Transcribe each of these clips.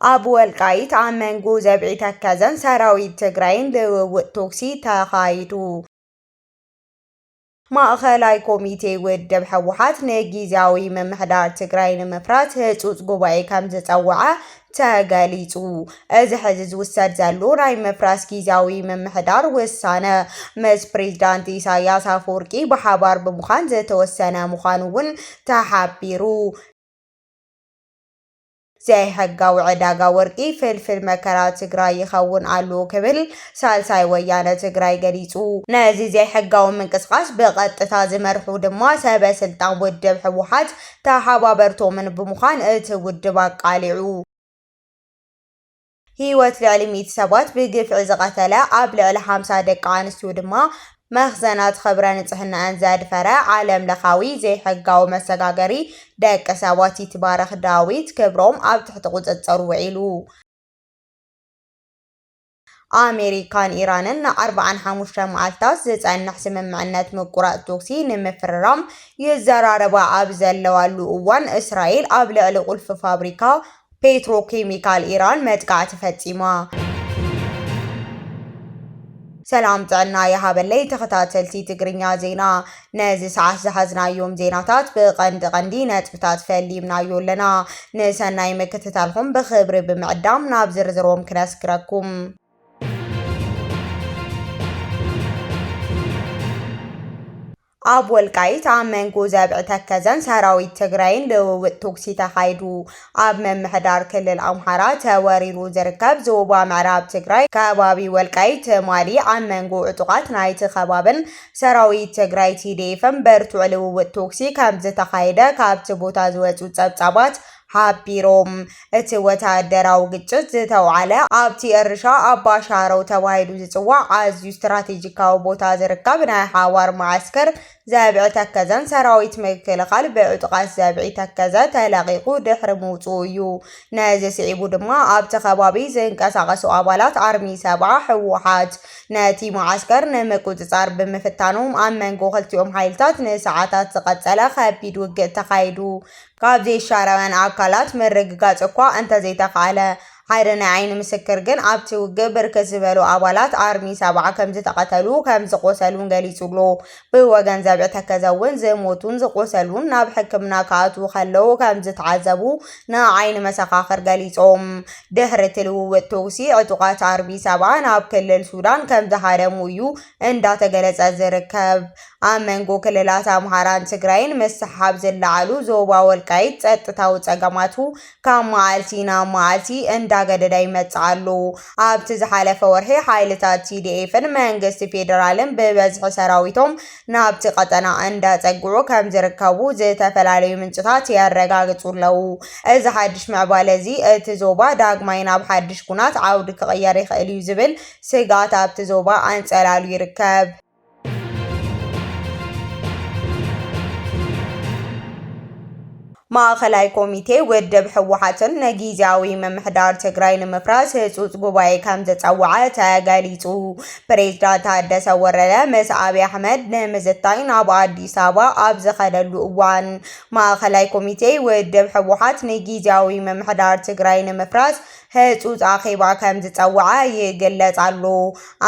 ኣብ ወልቃይት ኣብ መንጎ ዘብዒ ተከዘን ሰራዊት ትግራይን ልውውጥ ተኩሲ ተኻይዱ። ማእኸላይ ኮሚቴ ውድብ ሕወሓት ንጊዜያዊ ምምሕዳር ትግራይ ንምፍራስ ህፁፅ ጉባኤ ከም ዝፀውዐ ተገሊጹ። እዚ ሕዚ ዝውሰድ ዘሎ ናይ ምፍራስ ጊዜያዊ ምምሕዳር ውሳነ ምስ ፕሬዝዳንት ኢሳያስ ኣፈወርቂ ብሓባር ብምዃን ዝተወሰነ ምዃኑ እውን ተሓቢሩ። ዘይሕጋዊ ዕዳጋ ወርቂ ፍልፍል መከራ ትግራይ ይኸውን ኣሎ ክብል ሳልሳይ ወያነ ትግራይ ገሊጹ። ነዚ ዘይሕጋዊ ምንቅስቃስ ብቐጥታ ዝመርሑ ድማ ሰበስልጣን ውድብ ሕወሓት ተሓባበርቶምን ብምዃን እቲ ውድብ ኣቃሊዑ። ህይወት ልዕሊ 100 ሰባት ብግፍዒ ዝቐተለ ኣብ ልዕሊ 50 ደቂ ኣንስትዮ ድማ መኽዘናት ክብረ ንጽህናን ዘድፈረ ዓለም ለኻዊ ዘይሕጋዊ መሰጋገሪ ደቂ ሰባት ይትባረኽ ዳዊት ክብሮም ኣብ ትሕቲ ቁፅፅር ውዒሉ። ኣሜሪካን ኢራንን ን45 መዓልታት ዝጸንሕ ስምምዕነት ምቁራጽ ተኩሲ ንምፍርራም ይዘራረባ ኣብ ዘለዋሉ እዋን እስራኤል ኣብ ልዕሊ ቁልፊ ፋብሪካ ፔትሮኬሚካል ኢራን መጥቃዕቲ ፈጺማ። ሰላም ጥዕና የሃበለይ ተኸታተልቲ ትግርኛ ዜና ነዚ ሰዓት ዝሓዝናዮም ዜናታት ብቐንዲ ነጥብታት ፈሊምናዮ ኣለና። ንሰናይ ምክትታልኩም ብክብሪ ብምዕዳም ናብ ዝርዝሮም ክነስክረኩም። ኣብ ወልቃይት ኣብ መንጎ ዘብዒ ተከዘን ሰራዊት ትግራይን ልውውጥ ተኩሲ ተኻይዱ። ኣብ ምምሕዳር ክልል ኣምሓራ ተወሪሩ ዝርከብ ዞባ ምዕራብ ትግራይ ከባቢ ወልቃይት ማሊ ኣብ መንጎ ዕጡቃት ናይቲ ከባብን ሰራዊት ትግራይ TDFን በርቱዕ ልውውጥ ተኩሲ ከም ዝተኻየደ ካብቲ ቦታ ዝወፁ ጸብጻባት ሓቢሮም። እቲ ወታደራዊ ግጭት ዝተውዓለ ኣብቲ እርሻ ኣባሻረው ተባሂሉ ዝጽዋዕ ኣዝዩ ስትራቴጂካዊ ቦታ ዝርከብ ናይ ሓዋር ማዓስከር ዘብዒ ተከዘን ሰራዊት ምክልኻል ብዕጡቃት ዘብዒ ተከዘ ተለቂቁ ድሕሪ ምውፅኡ እዩ። ነዚ ስዒቡ ድማ ኣብቲ ከባቢ ዝንቀሳቐሱ ኣባላት ኣርሚ 70 ሕወሓት ነቲ ማዓስከር ንምቁፅጻር ብምፍታኖም ኣብ መንጎ ክልቲኦም ሓይልታት ንሰዓታት ዝቐጸለ ከቢድ ውግእ ተኻይዱ። ካብ ዘይሻረበን ኣካላት ምርግጋጽ እኳ እንተዘይተኻኣለ ሓደ ናይ ዓይኒ ምስክር ግን ኣብቲ ውግእ ብርክት ዝበሉ ኣባላት ኣርሚ 70 ከም ዝተቐተሉ ከም ዝቆሰሉን ገሊጹሎ። ብወገን ዘብዒ ተከዘ እውን ዝሞቱን ዝቆሰሉን ናብ ሕክምና ከኣትዉ ከለዉ ከም ዝተዓዘቡ ንዓይኒ መሰኻኽር ገሊጾም። ድሕሪ እቲ ልውውጥ ተኩሲ ዕጡቃት ኣርሚ 70 ናብ ክልል ሱዳን ከም ዝሃደሙ እዩ እንዳተገለጸ ዝርከብ። ኣብ መንጎ ክልላት ኣምሓራን ትግራይን ምስሓብ ዝለዓሉ ዞባ ወልቃይት ጸጥታዊ ጸገማቱ ካብ መዓልቲ ናብ መዓልቲ እንዳገደዳ ይመጽእ ኣሎ። ኣብቲ ዝሓለፈ ወርሒ ሓይልታት TDFን መንግስቲ ፌደራልን ብበዝሒ ሰራዊቶም ናብቲ ቀጠና እንዳጸግዑ ከም ዝርከቡ ዝተፈላለዩ ምንጭታት የረጋግጹ ኣለዉ። እዚ ሓድሽ ምዕባለ እዚ እቲ ዞባ ዳግማይ ናብ ሓድሽ ኩናት ዓውዲ ክቕየር ይኽእል እዩ ዝብል ስጋት ኣብቲ ዞባ ኣንጸላሉ ይርከብ። ማእኸላይ ኮሚቴ ውድብ ሕወሓትን ንጊዜያዊ ምምሕዳር ትግራይ ንምፍራስ ህፁፅ ጉባኤ ከም ዘፀውዐ ተገሊጹ። ፕሬዝዳንት ታደሰ ወረደ ምስ ኣብይ ኣሕመድ ንምዝታይ ናብ ኣዲስ ኣበባ ኣብ ዝኸደሉ እዋን ማእኸላይ ኮሚቴ ውድብ ሕወሓት ንጊዜያዊ ምምሕዳር ትግራይ ንምፍራስ ህፁፅ ኣኼባ ከም ዝፀውዐ ይግለጽ ኣሎ።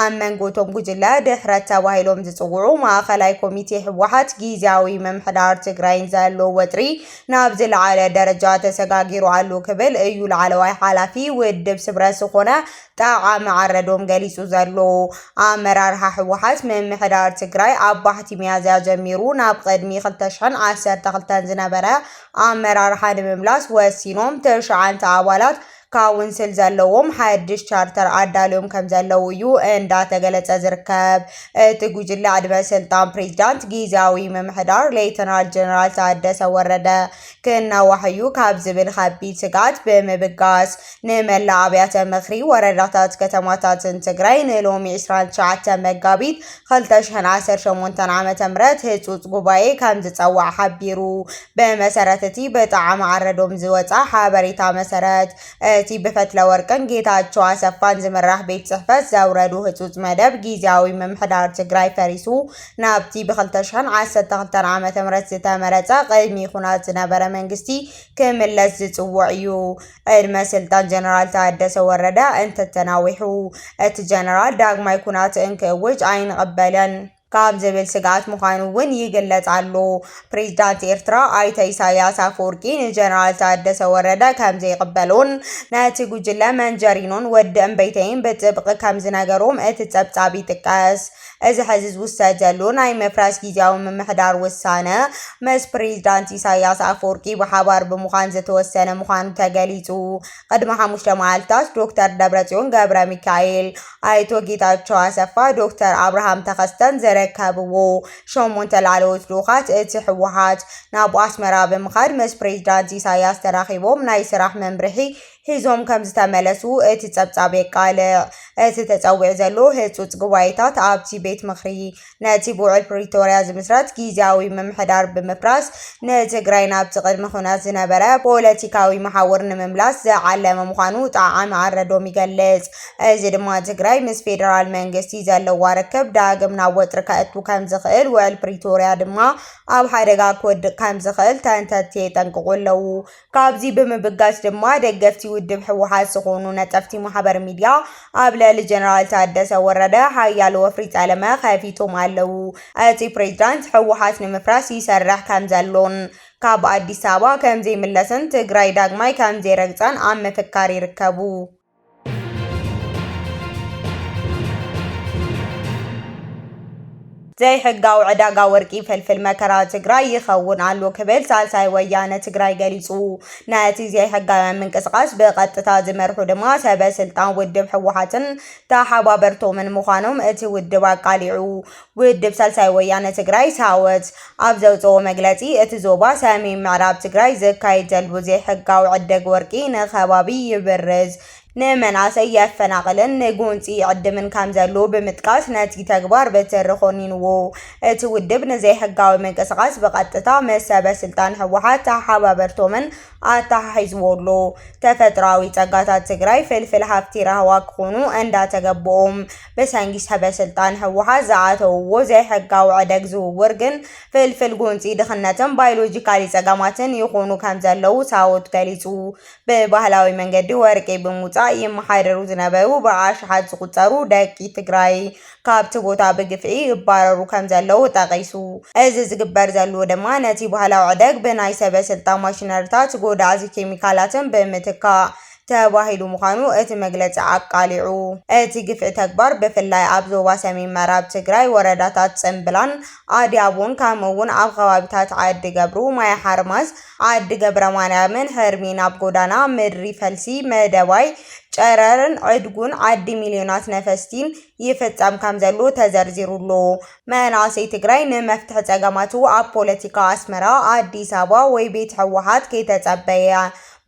ኣብ መንጎቶም ጉጅለ ድሕረት ተባሂሎም ዝጽውዑ ማእኸላይ ኮሚቴ ሕወሓት ጊዜያዊ ምምሕዳር ትግራይን ዘሎ ወጥሪ ናብ ዝለዓለ ደረጃ ተሰጋጊሩ ኣሎ ክብል እዩ ላዕለዋይ ሓላፊ ውድብ ስብረት ዝኾነ ጣዕሚ ዓረዶም ገሊጹ ዘሎ። ኣመራርሓ ሕወሓት ምምሕዳር ትግራይ ኣብ ባሕቲ ሚያዝያ ጀሚሩ ናብ ቅድሚ 2012 ዝነበረ ኣመራርሓ ንምምላስ ወሲኖም 9 ኣባላት ካውንስል ዘለዎም ሓድሽ ቻርተር ኣዳልዮም ከም ዘለዉ እዩ እንዳተገለጸ ዝርከብ። እቲ ጉጅለ ዕድመ ስልጣን ፕሬዝዳንት ጊዜያዊ ምምሕዳር ሌተናል ጀነራል ታደሰ ወረደ ክናዋሕዩ ካብ ዝብል ከቢድ ስጋት ብምብጋስ ንመላእ ኣብያተ ምክሪ ወረዳታት ከተማታትን ትግራይ ንሎሚ 29 መጋቢት 2018 ዓ.ም ህፁፅ ጉባኤ ከም ዝፀዋዕ ሓቢሩ። ብመሰረት እቲ ብጣዕሚ ዓረዶም ዝወፃ ሓበሬታ መሰረት እቲ ብፈትለ ወርቅን ጌታቸው አሰፋን ዝምራሕ ቤት ጽሕፈት ዘውረዱ ህጹጽ መደብ ጊዜያዊ ምምሕዳር ትግራይ ፈሪሱ ናብቲ ብ2012 ዓ.ም ዝተመረጸ ቅድሚ ኩናት ዝነበረ መንግስቲ ክምለስ ዝጽውዕ እዩ። ቅድመ ስልጣን ጀነራል ታደሰ ወረደ እንተተናዊሑ እቲ ጀነራል ዳግማይ ኩናት እንክእውጅ ኣይንቕበልን ካብ ዝብል ስጋት ምዃኑ እውን ይግለጽ ኣሎ። ፕሬዝዳንት ኤርትራ ኣይተ ኢሳያስ አፈወርቂ ንጀነራል ታደሰ ወረደ ከም ዘይቅበሉን ነቲ ጉጅለ መንጀሪኖን ወዲ እምበይተይን ብጥብቂ ከም ዝነገሮም እቲ ጸብጻብ ይጥቀስ። እዚ ሕዚ ዝውሰድ ዘሎ ናይ ምፍራስ ጊዜያዊ ምምሕዳር ውሳነ ምስ ፕሬዝዳንት ኢሳያስ አፈወርቂ ብሓባር ብምዃን ዝተወሰነ ምዃኑ ተገሊጹ። ቅድሚ 5 መዓልታት ዶክተር ደብረጽዮን ገብረ ሚካኤል፣ ኣይቶ ጌታቸው አሰፋ፣ ዶክተር አብርሃም ተኸስተን ዘረከብዎ 8 ላዕለዎት ልኡኻት እቲ ህወሓት ናብ ኣስመራ ብምኻድ ምስ ፕሬዝዳንት ኢሳያስ ተራኺቦም ናይ ስራሕ መምርሒ ሒዞም ከም ዝተመለሱ እቲ ጸብጻብ የቃልዕ። እቲ ተጸዊዕ ዘሎ ህጹጽ ጉባኤታት ኣብቲ ቤት ምኽሪ ነቲ ብውዕል ፕሪቶርያ ዝምስረት ጊዜያዊ ምምሕዳር ብምፍራስ ንትግራይ ናብቲ ቅድሚ ኩናት ዝነበረ ፖለቲካዊ መሓውር ንምምላስ ዝዓለመ ምዃኑ ጣዕሚ ዓረዶም ይገልጽ። እዚ ድማ ትግራይ ምስ ፌደራል መንግስቲ ዘለዋ ርክብ ዳግም ናብ ወጥሪ ከእቱ ከም ዝኽእል ውዕል ፕሪቶርያ ድማ ኣብ ሓደጋ ክወድቕ ከም ዝኽእል ተንተንቲ የጠንቅቁ ኣለዉ። ካብዚ ብምብጋስ ድማ ደገፍቲ ውድብ ህወሓት ዝኾኑ ነጠፍቲ ማሕበር ሚድያ ኣብ ልዕሊ ጀነራል ታደሰ ወረደ ሓያሎ ወፍሪ ጸለመ ከፊቶም ኣለዉ። እቲ ፕሬዝዳንት ህወሓት ንምፍራስ ይሰርሕ ከም ዘሎን ካብ ኣዲስ አበባ ከም ዘይምለስን ትግራይ ዳግማይ ከም ዘይረግጸን ኣብ ምፍካር ይርከቡ። ዘይሕጋዊ ዕዳጋ ወርቂ ፍልፍል መከራ ትግራይ ይኸውን ኣሎ ክብል ሳልሳይ ወያነ ትግራይ ገሊጹ። ነቲ ዘይሕጋዊ ምንቅስቓስ ብቐጥታ ዝመርሑ ድማ ሰበስልጣን ውድብ ህወሓትን ተሓባበርቶምን ምዃኖም እቲ ውድብ ኣቃሊዑ። ውድብ ሳልሳይ ወያነ ትግራይ ሳወት ኣብ ዘውፅኦ መግለጺ እቲ ዞባ ሰሜን ምዕራብ ትግራይ ዝካየድ ዘሎ ዘይሕጋዊ ዕደግ ወርቂ ንኸባቢ ይብርዝ ንመናእሰይ የፈናቅልን ንጉንፂ ይዕድምን ከም ዘሎ ብምጥቃስ ነቲ ተግባር በትሪ ኮኒንዎ። እቲ ውድብ ንዘይሕጋዊ ምንቅስቓስ ብቐጥታ ምስ ሰበስልጣን ህወሓት ተሓባበርቶምን ኣተሓሒዝዎ ኣሎ። ተፈጥሮኣዊ ጸጋታት ትግራይ ፍልፍል ሃብቲ ረህዋ ክኾኑ እንዳተገበኦም ብሰንኪ ሰበስልጣን ህወሓት ዝኣተውዎ ዘይሕጋዊ ዕደግ ዝውውር ግን ፍልፍል ጉንፂ ድኽነትን ባዮሎጂካሊ ጸገማትን ይኾኑ ከም ዘለው ሳወት ገሊጹ። ብባህላዊ መንገዲ ወርቂ ብምውፃእ ይመሓደሩ ዝነበሩ ብኣሽሓት ዝቁጸሩ ደቂ ትግራይ ካብቲ ቦታ ብግፍዒ ይባረሩ ከም ዘለው ጠቂሱ። እዚ ዝግበር ዘሎ ድማ ነቲ ባህላዊ ዕደግ ብናይ ሰበስልጣን ማሽነሪታት ጎዳእዚ ኬሚካላትን ብምትካእ ተባሂሉ ምዃኑ እቲ መግለጺ ኣቃሊዑ። እቲ ግፍዒ ተግባር ብፍላይ ኣብ ዞባ ሰሜን ምዕራብ ትግራይ ወረዳታት ጽምብላን ኣድያቦን ከምኡውን ኣብ ከባቢታት ዓዲ ገብሩ፣ ማይ ሓርማዝ፣ ዓዲ ገብረ ማርያምን ህርሚን ኣብ ጎዳና ምድሪ ፈልሲ መደባይ ጨረርን ዕድጉን ዓዲ ሚልዮናት ነፈስቲን ይፍጸም ከም ዘሎ ተዘርዚሩሎ። መናእሰይ ትግራይ ንመፍትሒ ጸገማቱ ኣብ ፖለቲካ ኣስመራ፣ ኣዲስ አበባ ወይ ቤት ህወሓት ከይተጸበየ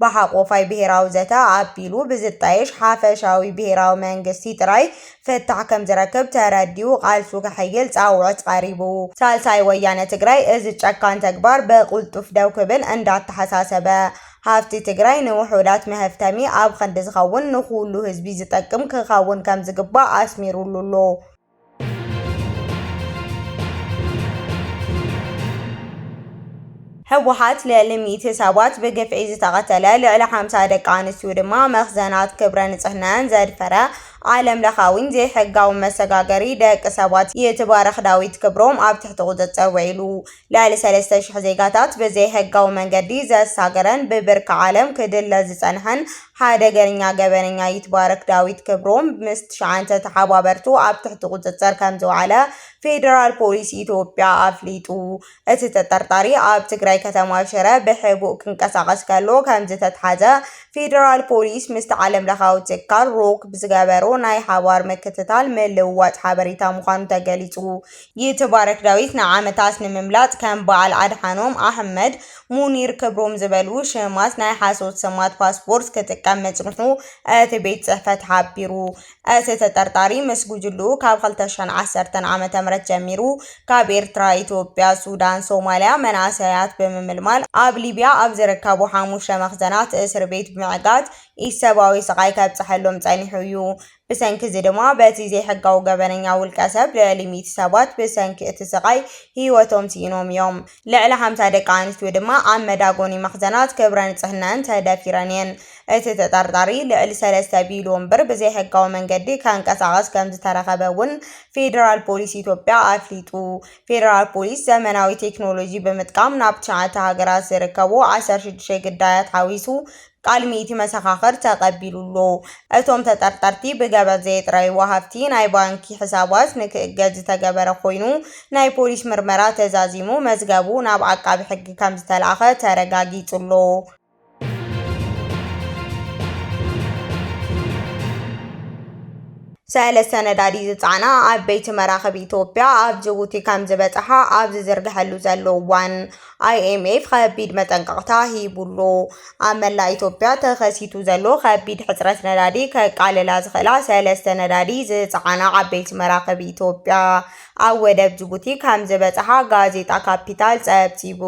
ብሓቆፋይ ብሄራዊ ዘተ ኣቢሉ ብዝጣየሽ ሓፈሻዊ ብሄራዊ መንግስቲ ጥራይ ፍታሕ ከም ዝረክብ ተረዲኡ ቃልሱ ክሕይል ጻውዖት ቀሪቡ። ሳልሳይ ወያነ ትግራይ እዚ ጨካን ተግባር ብቁልጡፍ ደው ክብል እንዳተሓሳሰበ ሃፍቲ ትግራይ ንውሑዳት መህፍተሚ ኣብ ክንዲ ዝኸውን ንኹሉ ህዝቢ ዝጠቅም ክኸውን ከም ዝግባእ ኣስሚሩሉ ኣሎ። ህወሓት ልዕሊ 100 ሰባት ብግፍዒ ዝተቐተለ ልዕሊ 50 ደቂ ኣንስትዮ ድማ መኽዘናት ክብረ ንጽህናን ዘድፈረ ዓለም ለኻዊን ዘይሕጋዊ መሰጋገሪ ደቂ ሰባት ይትባረኽ ዳዊት ክብሮም ኣብ ትሕቲ ቁፅጥር ውዒሉ። ልዕሊ 3000 ዜጋታት ብዘይሕጋዊ መንገዲ ዘሳገረን ብብርኪ ዓለም ክድለ ዝጸንሐን ሓደገኛ ገበነኛ ይትባረክ ዳዊት ክብሮም ምስ 9 ተሓባበርቱ ኣብ ትሕቲ ቁፅጥር ከም ዝውዓለ ፌደራል ፖሊስ ኢትዮጵያ ኣፍሊጡ። እቲ ተጠርጣሪ ኣብ ትግራይ ከተማ ሽረ ብሕቡእ ክንቀሳቐስ ከሎ ከም ዝተታሕዘ ፌደራል ፖሊስ ምስ ዓለም ለኻዊ ትካል ሮክ ብዝገበሮ ናይ ሓባር ምክትታል ምልውዋጥ ሓበሬታ ምዃኑ ተገሊጹ። ይትባረክ ዳዊት ንዓመታት ንምምላጥ ከም በዓል አድሓኖም አሕመድ ሙኒር ክብሮም ዝበሉ ሽማት ናይ ሓሶት ሰማት ፓስፖርት ክጥቀም መጽንሑ እቲ ቤት ጽሕፈት ሓቢሩ። እቲ ተጠርጣሪ ምስ ጉጅሉ ካብ 2010 ዓ.ም ጀሚሩ ካብ ኤርትራ፣ ኢትዮጵያ፣ ሱዳን፣ ሶማልያ መናእሰያት ብምምልማል ኣብ ሊብያ ኣብ ዝርከቡ 5 መኽዘናት እስር ቤት ብምዕጋት ኢሰብኣዊ ስቃይ ከብጽሐሎም ጸኒሑ እዩ። ብሰንኪ እዚ ድማ በቲ ዘይሕጋዊ ገበነኛ ውልቀ ሰብ ልዕሊ 100 ሰባት ብሰንኪ እቲ ስቃይ ህይወቶም ሲኢኖም እዮም። ልዕሊ 50 ደቂ ኣንስትዮ ድማ ኣብ መዳጎኒ መኽዘናት ክብረ ንጽህናን ተደፊረን እየን። እቲ ተጠርጣሪ ልዕሊ 3 ቢልዮን ብር ብዘይሕጋዊ መንገዲ ከንቀሳቐስ ከም ዝተረኸበ እውን ፌደራል ፖሊስ ኢትዮጵያ ኣፍሊጡ። ፌደራል ፖሊስ ዘመናዊ ቴክኖሎጂ ብምጥቃም ናብ 9 ሃገራት ዝርከቡ 16 ግዳያት ሓዊሱ ቃልሚቲ መሰኻኽር ተቐቢሉሎ። እቶም ተጠርጠርቲ ብገበን ዘየጥረይዎ ሃብቲ ናይ ባንኪ ሕሳባት ንክእገድ ዝተገበረ ኮይኑ ናይ ፖሊስ ምርመራ ተዛዚሙ መዝገቡ ናብ ዓቃቢ ሕጊ ከም ዝተላኸ ተረጋጊጹሎ። ሰለስተ ነዳዲ ዝጸዓና ዓበይቲ መራኸቢ ኢትዮጵያ ኣብ ጅቡቲ ከም ዝበጽሓ ኣብ ዝዝርግሐሉ ዘሎ እዋን IMF ከቢድ መጠንቀቕታ ሂቡሎ። ኣብ መላእ ኢትዮጵያ ተኸሲቱ ዘሎ ከቢድ ሕጽረት ነዳዲ ከቃልላ ዝኽእላ ሰለስተ ነዳዲ ዝጸዓና ዓበይቲ መራኸቢ ኢትዮጵያ ኣብ ወደብ ጅቡቲ ከም ዝበጽሓ ጋዜጣ ካፒታል ጸብጺቡ።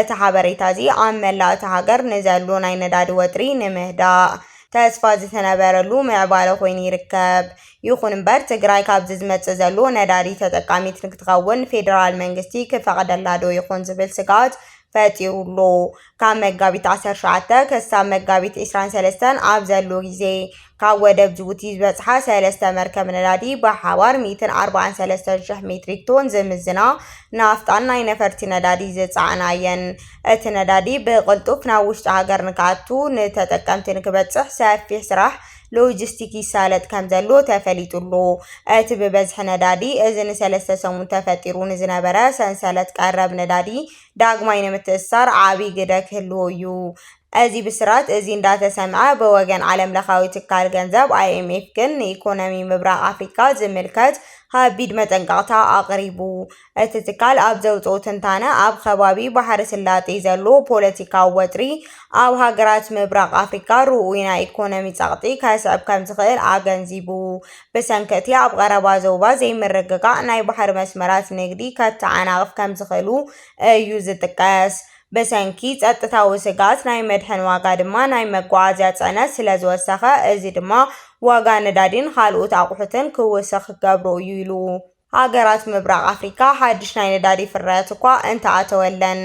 እቲ ሓበሬታ እዚ ኣብ መላእ እቲ ሃገር ንዘሎ ናይ ነዳዲ ወጥሪ ንምህዳእ ተስፋ ዝተነበረሉ ምዕባለ ኮይኑ ይርከብ። ይኹን እምበር ትግራይ ካብዚ ዝመጽእ ዘሎ ነዳዲ ተጠቃሚት ንክትኸውን ፌደራል መንግስቲ ክፈቅደላ ዶ ይኹን ዝብል ስጋት ፈጢሩሎ። ካብ መጋቢት 19 ክሳብ መጋቢት 23 ኣብ ዘሎ ግዜ ካብ ወደብ ጅቡቲ ዝበጽሓ 3 መርከብ ነዳዲ ብሓባር 143,000 ሜትሪክ ቶን ዝምዝና ናፍጣን ናይ ነፈርቲ ነዳዲ ዝጸዓና እየን። እቲ ነዳዲ ብቕልጡፍ ናብ ውሽጢ ሃገር ንክኣቱ ንተጠቀምቲ ንክበጽሕ ሰፊሕ ስራሕ ሎጂስቲክ ይሳለጥ ከም ዘሎ ተፈሊጡሎ። እቲ ብበዝሒ ነዳዲ እዚ ን3 ሰሙን ተፈጢሩ ንዝነበረ ሰንሰለት ቀረብ ነዳዲ ዳግማይ ንምትእስሳር ዓብይ ግደ ክህልዎ እዩ። እዚ ብስራት እዚ እንዳተሰምዐ ብወገን ዓለም ለኻዊ ትካል ገንዘብ IMF ግን ንኢኮኖሚ ምብራቕ ኣፍሪካ ዝምልከት ከቢድ መጠንቀቕታ ኣቕሪቡ። እቲ ትካል ኣብ ዘውፅኦ ትንታነ ኣብ ከባቢ ባሕሪ ስላጤ ዘሎ ፖለቲካዊ ወጥሪ ኣብ ሃገራት ምብራቕ ኣፍሪካ ርኡይ ናይ ኢኮኖሚ ጸቕጢ ከስዕብ ከም ዝኽእል ኣገንዚቡ። ብሰንኪ እቲ ኣብ ቀረባ ዞባ ዘይምርግጋእ ናይ ባሕሪ መስመራት ንግዲ ከተዓናቕፍ ከም ዝኽእሉ እዩ ዝጥቀስ። በሰንኪ ጸጥታዊ ስጋት ናይ መድሕን ዋጋ ድማ ናይ መጓዓዝያ ጽዕነት ስለ ዝወሰኸ እዚ ድማ ዋጋ ነዳዲን ካልኦት ኣቑሑትን ክውስኽ ገብሮ እዩ ኢሉ። ሃገራት ምብራቕ ኣፍሪካ ሓድሽ ናይ ነዳዲ ፍርያት እኳ እንተኣተወለን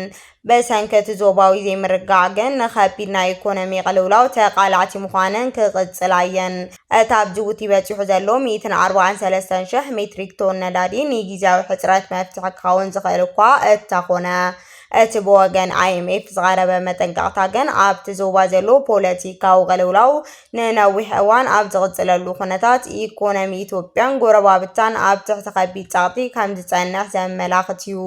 በሰንኪ እቲ ዞባዊ ዘይምርግጋእ ግን ንከቢድ ናይ ኢኮኖሚ ቅልውላው ተቃላዕቲ ምዃነን ክቕጽላ እየን። እቲ ኣብ ጅቡቲ በፂሑ ዘሎ 143,000 ሜትሪክ ቶን ነዳዲ ንጊዜያዊ ሕጽረት መፍትሒ ክኸውን ዝኽእል እኳ እተኾነ እቲ ብወገን IMF ዝቐረበ መጠንቀቕታ ግን ኣብቲ ዞባ ዘሎ ፖለቲካዊ ቅልውላው ንነዊሕ እዋን ኣብ ዝቕጽለሉ ኩነታት ኢኮኖሚ ኢትዮጵያን ጎረባብታን ኣብ ትሕቲ ከቢድ ጸቕጢ ከም ዝጸንሕ ዘመላኽት እዩ።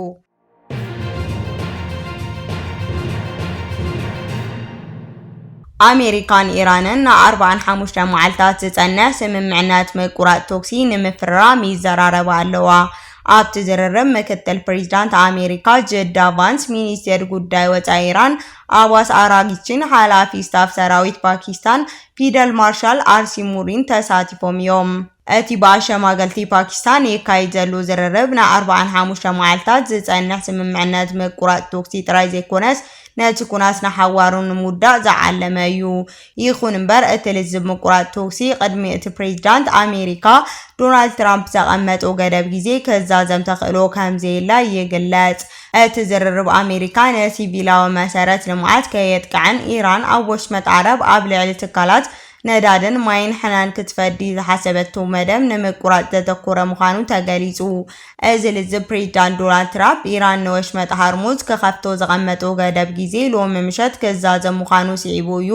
ኣሜሪካን ኢራንን ን45 መዓልታት ዝጸንሕ ስምምዕነት ምቁራጽ ተኩሲ ንምፍራም ይዘራረባ ኣለዋ። ኣብቲ ዝርርብ ምክትል ፕሬዚዳንት ኣሜሪካ ጄዳ ቫንስ፣ ሚኒስቴር ጉዳይ ወጻኢ ኢራን አባስ አራጊችን ሓላፊ ስታፍ ሰራዊት ፓኪስታን ፊደል ማርሻል አርሲሙሪን ተሳቲፎም እዮም። እቲ ብኣሸማገልቲ ፓኪስታን የካይድ ዘሎ ዝርርብ ን45 መዓልታት ዝጸንሕ ስምምዕነት ምቁራጽ ተኩሲ ጥራይ ዘይኮነስ ነቲ ኩናት ንሓዋሩ ንምውዳእ ዝዓለመ እዩ። ይኹን እምበር እቲ ልዝብ ምቁራጽ ተኩሲ ቅድሚ እቲ ፕሬዚዳንት ኣሜሪካ ዶናልድ ትራምፕ ዘቐመጦ ገደብ ግዜ ከዛዘም ተኽእሎ ከምዘየላ ይግለጽ። እቲ ዝርርብ ኣሜሪካ ነሲቪላዊ መሰረት ልምዓት ከየጥቅዕን ኢራን ኣብ ወሽመጥ ዓረብ ኣብ ልዕሊ ትካላት ነዳድን ማይን ሕናን ክትፈዲ ዝሓሰበቶ መደብ ንምቁራጽ ዘተኮረ ምዃኑ ተገሊጹ። እዚ ልዝብ ፕሬዚዳንት ዶናልድ ትራምፕ ኢራን ንወሽመጥ ሃርሙዝ ክኸፍቶ ዘቐመጦ ገደብ ግዜ ሎሚ ምሸት ክዛዘም ምዃኑ ስዒቡ እዩ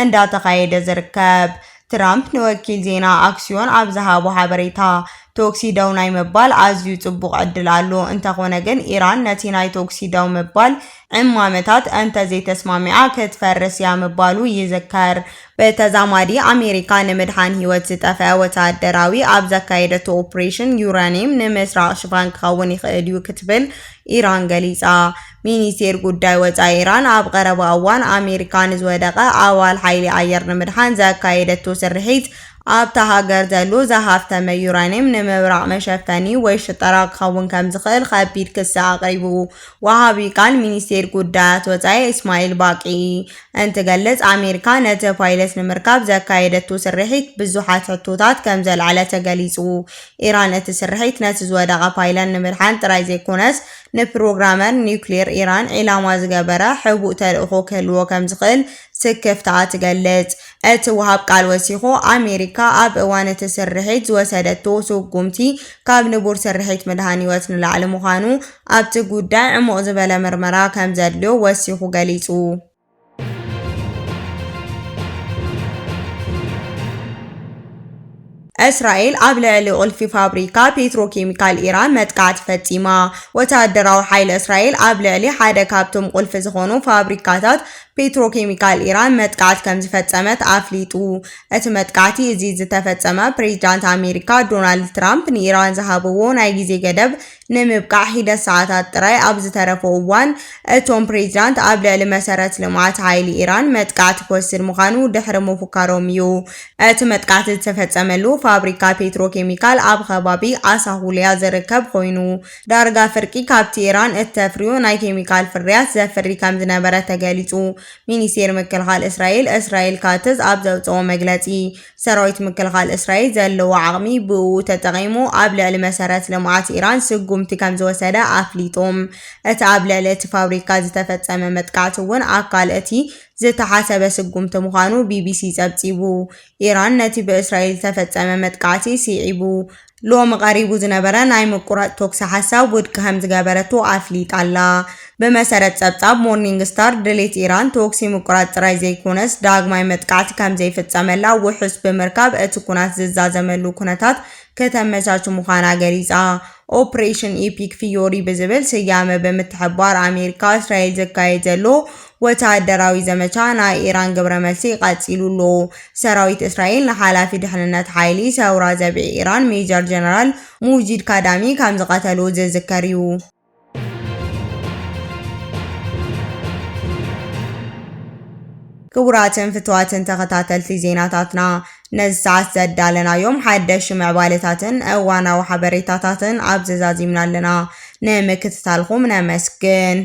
እንዳተኻየደ ዝርከብ። ትራምፕ ንወኪል ዜና ኣክሲዮን ኣብ ዝሃቦ ሓበሬታ ቶክሲዳው ናይ መባል ኣዝዩ ጽቡቕ ዕድል ኣሎ እንተኾነ ግን ኢራን ነቲ ናይ ቶክሲዳው መባል ዕማመታት እንተዘይተስማሚዓ ክትፈርስ እያ ምባሉ ይዝከር። በተዛማዲ ኣሜሪካ ንምድሓን ህይወት ዝጠፍአ ወተሃደራዊ ኣብ ዘካየደቶ ኦፕሬሽን ዩራኒየም ንምስራቅ ሽፋን ክኸውን ይኽእል እዩ ክትብል ኢራን ገሊጻ። ሚኒስቴር ጉዳይ ወጻኢ ኢራን ኣብ ቀረባ እዋን ኣሜሪካ ንዝወደቐ ኣባል ሓይሊ ኣየር ንምድሓን ዘካየደቶ ስርሒት ኣብታ ሃገር ዘሎ ዝሃፍተመ ዩራኒየም ንምብራቕ መሸፈኒ ወይ ሽጠራ ክኸውን ከም ዝኽእል ከቢድ ክሲ ኣቕሪቡ። ወሃቢ ቃል ሚኒስቴር ጉዳያት ወጻኢ እስማኤል ባቂ እንትገልጽ ኣሜሪካ ነቲ ፓይለት ንምርካብ ዘካየደቶ ስርሒት ብዙሓት ሕቶታት ከም ዘልዓለ ተገሊጹ። ኢራን እቲ ስርሒት ነቲ ዝወደቐ ፓይለት ንምድሓን ጥራይ ዘይኮነስ ንፕሮግራመር ኒውክሌር ኢራን ዒላማ ዝገበረ ሕቡእ ተልእኾ ክህልዎ ከም ዝኽእል ስክፍታ ትገልጽ። እቲ ወሃብ ቃል ወሲኹ ኣሜሪካ ኣብ እዋን እቲ ስርሒት ዝወሰደቶ ስጉምቲ ካብ ንቡር ስርሒት ምድሃን ህይወት ንላዕሊ ምዃኑ ኣብቲ ጉዳይ ዕሙቕ ዝበለ ምርመራ ከም ዘድልዮ ወሲኹ ገሊጹ። እስራኤል ኣብ ልዕሊ ቁልፊ ፋብሪካ ፔትሮኬሚካል ኢራን መጥቃዕቲ ፈጺማ። ወተሃደራዊ ሓይሊ እስራኤል ኣብ ልዕሊ ሓደ ካብቶም ቁልፊ ዝኾኑ ፋብሪካታት ፔትሮኬሚካል ኢራን መጥቃዕቲ ከም ዝፈጸመት ኣፍሊጡ። እቲ መጥቃዕቲ እዚ ዝተፈጸመ ፕሬዚዳንት ኣሜሪካ ዶናልድ ትራምፕ ንኢራን ዝሃብዎ ናይ ግዜ ገደብ ንምብቃዕ ሂደት ሰዓታት ጥራይ ኣብ ዝተረፈ እዋን እቶም ፕሬዚዳንት ኣብ ልዕሊ መሰረት ልምዓት ሓይሊ ኢራን መጥቃዕቲ ክወስድ ምዃኑ ድሕሪ ምፉካሮም እዩ። እቲ መጥቃዕቲ ዝተፈጸመሉ ፋብሪካ ፔትሮኬሚካል ኣብ ከባቢ ኣሳሁልያ ዝርከብ ኮይኑ ዳርጋ ፍርቂ ካብቲ ኢራን እተፍርዮ ናይ ኬሚካል ፍርያት ዘፍሪ ከም ዝነበረ ተገሊጹ። ሚኒስቴር ምክልኻል እስራኤል ካትዝ ኣብ ዘውፅኦ መግለጺ ሰራዊት ምክልኻል እስራኤል ዘለዎ ዓቕሚ ብኡ ተጠቒሙ ኣብ ልዕሊ መሰረት ልምዓት ኢራን ስጉምቲ ከም ዝወሰደ ኣፍሊጦም። እቲ ኣብ ልዕሊ እቲ ፋብሪካ ዝተፈጸመ መጥቃዕቲ እውን ኣካል እቲ ዝተሓሰበ ስጉምቲ ምዃኑ ቢቢሲ ጸብጺቡ። ኢራን ነቲ ብእስራኤል ዝተፈጸመ መጥቃዕቲ ሲዒቡ ሎሚ ቀሪቡ ዝነበረ ናይ ምቁራጽ ተኩሲ ሓሳብ ውድቂ ከም ዝገበረቶ ኣፍሊጣ ኣላ። ብመሰረት ጸብጻብ ሞርኒንግ ስታር ድሌት ኢራን ተኩሲ ምቁራጽ ጥራይ ዘይኮነስ ዳግማይ መጥቃዕቲ ከም ዘይፍጸመላ ውሑስ ብምርካብ እቲ ኩናት ዝዛዘመሉ ኩነታት ከተመቻቹ ምዃና ገሊጻ። ኦፕሬሽን ኢፒክ ፊዮሪ ብዝብል ስያመ ብምትሕባር ኣሜሪካ እስራኤል ዘካየድ ዘሎ ወተሃደራዊ ዘመቻ ናይ ኢራን ግብረ መልሲ ቀጺሉሎ። ሰራዊት እስራኤል ንሓላፊ ድሕንነት ሓይሊ ሰውራ ዘብዒ ኢራን ሜጀር ጀነራል ሙጂድ ካዳሚ ከም ዝቀተሉ ዝዝከር እዩ። ክቡራትን ፍትዋትን ተኸታተልቲ ዜናታትና ነዚ ሰዓት ዘዳለናዮም ሓደሽ ምዕባለታትን እዋናዊ ሓበሬታታትን ኣብ ዘዛዚምና ኣለና። ንምክትታልኩም ነመስግን።